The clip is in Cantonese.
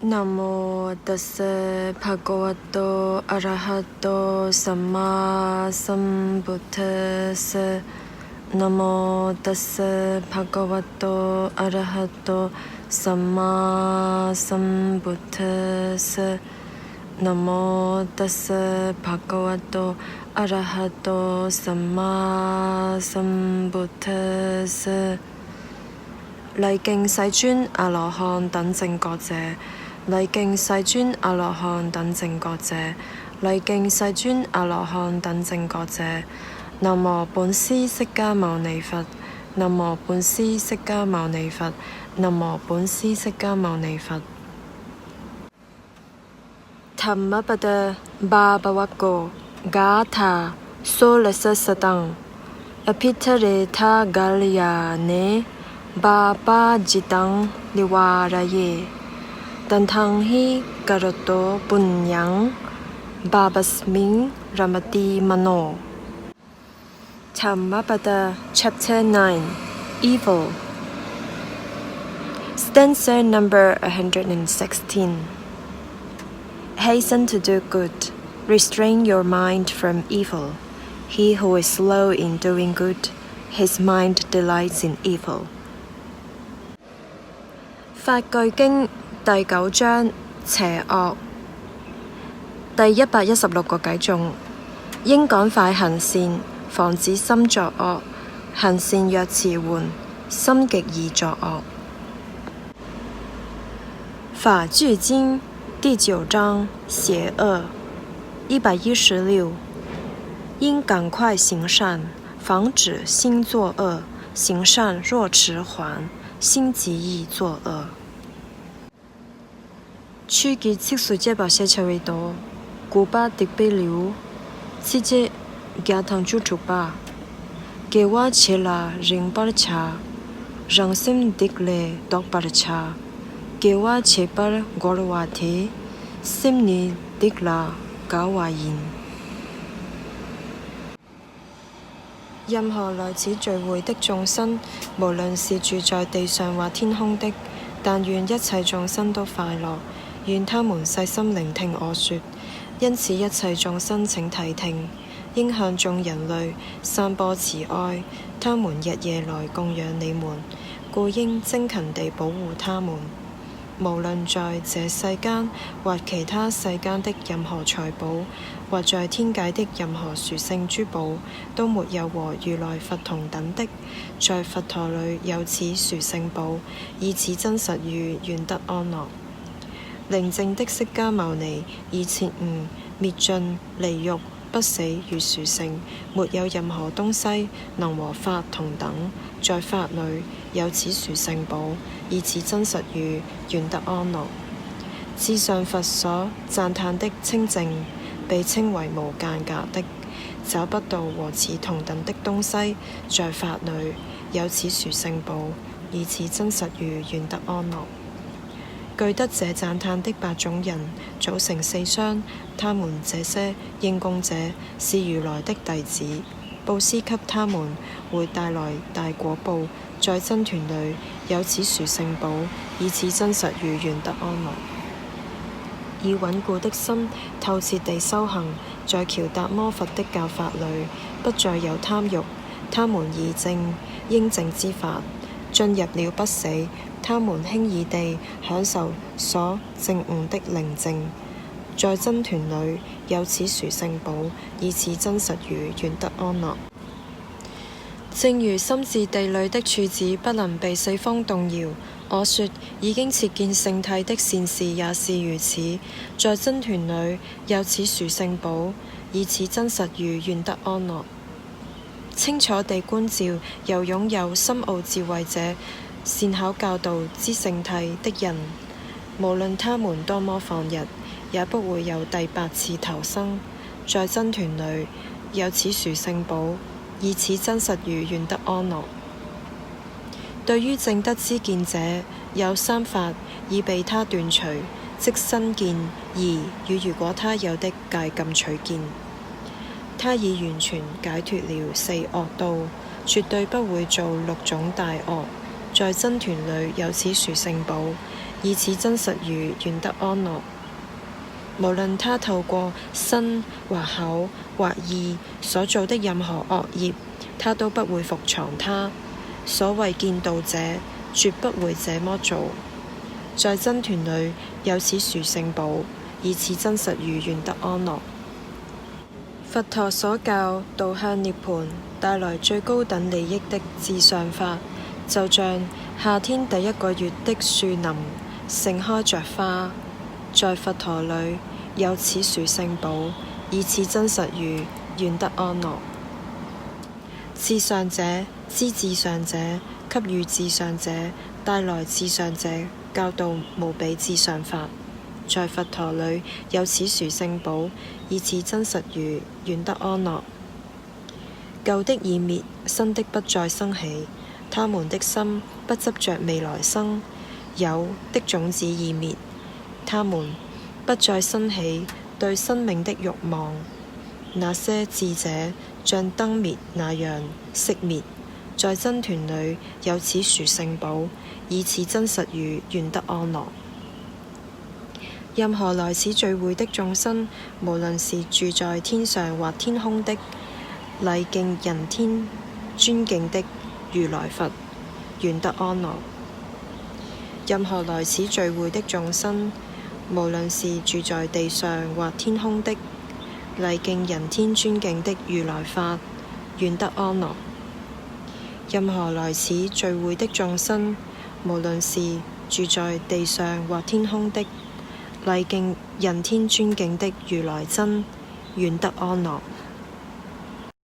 นะโมตัสสะภะคะวะโตอะระหะโตสัมมาสัมพุทธัสสะนะโมตัสสะภะคะวะโตอะระหะโตสัมมาสัมพุทธัสสะนะโมตัสสะภะคะวะโตอะระหะโตสัมมาสัมพุทธัสสะ禮敬世尊阿羅漢等正覺者，禮敬世尊阿羅漢等正覺者，禮敬世尊阿羅漢等正覺者。南無本師釋迦牟尼佛，南無本師釋迦牟尼佛，南無本師釋迦牟尼佛。ธรรมปดบาบวโกกาธาโสลสสตังอภิเทเรทากัลยาเนบาปาจิตังนิวารเยตันทังหิกรโตปุญญังบาบัสมิงรมติมโนธรรมปด Chapter 9 Evil Stanza number 116 Hasten to do good. Restrain your mind from evil. He who is slow in doing good, his mind delights in evil. 法句經第9章邪惡第116個偈頌，應趕快行善，防止心作惡。行善若遲緩，心極易作惡。法句經第9章邪惡116，應趕快行善，防止心作惡。行善若遲緩，心極易作惡。趣結色水者白些臭味多，古巴迪比了，此者加糖豬豬巴，給我切啦扔巴的茶，讓心迪咧多巴的茶，給我切巴我的話題，心裏迪啦搞話言。任何來此聚會的眾生，無論是住在地上或天空的，但願一切眾生都快樂。願他們細心聆聽我說，因此一切眾生請諦聽，應向眾人類散播慈愛，他們日夜來供養你們，故應精勤地保護他們。無論在這世間或其他世間的任何財寶，或在天界的任何殊勝珠寶，都沒有和如來佛同等的。在佛陀裏有此殊勝寶，以此真實語願得安樂。寧靜的釋迦牟尼以徹悟滅盡離欲不死與殊勝，沒有任何東西能和法同等。在法裏有此殊勝寶，以此真實語願得安樂。至上佛所讚歎的清淨，被稱為無間隔的，找不到和此同等的東西。在法裏有此殊勝寶，以此真實語願得安樂。具得這讚歎的8種人組成4相，他們這些應供者是如來的弟子，布施給他們會帶來大果報。在僧團裏有此殊勝寶，以此真實語願得安樂。以穩固的心透徹地修行，在喬達摩佛的教法裏不再有貪欲，他們已證應證之法，進入了不死。他們輕易地享受所證悟的寧靜，在僧團裏有此殊勝寶，以此真實語願得安樂。正如心自地裏的柱子不能被四風動搖，我說已經切見聖體的善事也是如此。在僧團裏有此殊勝寶，以此真實語願得安樂。清楚地觀照由擁有深奧智慧者善巧教導之聖體的人，無論他們多麼放逸，也不會有第8次投生。在僧團裏有此殊勝寶，以此真實語願得安樂。對於證得之見者，有3法已被他斷除，即身見、疑與如果他有的戒禁取見。他已完全解脫了4惡道，絕對不會做6種大惡。在僧團裏有此殊勝寶，以此真實語願得安樂。無論他透過身或口或意所做的任何惡業，他都不會伏藏他。所謂見道者，絕不會這麼做。在僧團裏有此殊勝寶，以此真實語願得安樂。佛陀所教導向涅槃帶來最高等利益的至上法，就像夏天第一個月的樹林盛開着花，在佛陀裏有此殊勝寶，以此真實語願得安樂。至上者知至上者，給予至上者，帶來至上者教導無比至上法，在佛陀裏有此殊勝寶，以此真實語願得安樂。舊的已滅，新的不再生起，他們的心不執着未來生。有的種子已滅，他們不再生起對生命的慾望。那些智者像燈滅那樣熄滅，在僧團裏有此殊勝寶，以此真實語願得安樂。任何來此聚會的眾生，無論是住在天上或天空的，禮敬人天尊敬的如來佛，願得安樂。任何來此聚會的眾生，無論是住在地上或天空的，禮敬人天尊敬的如來法，願得安樂。任何來此聚會的眾生，無論是住在地上或天空的，禮敬人天尊敬的如來真，願得安樂。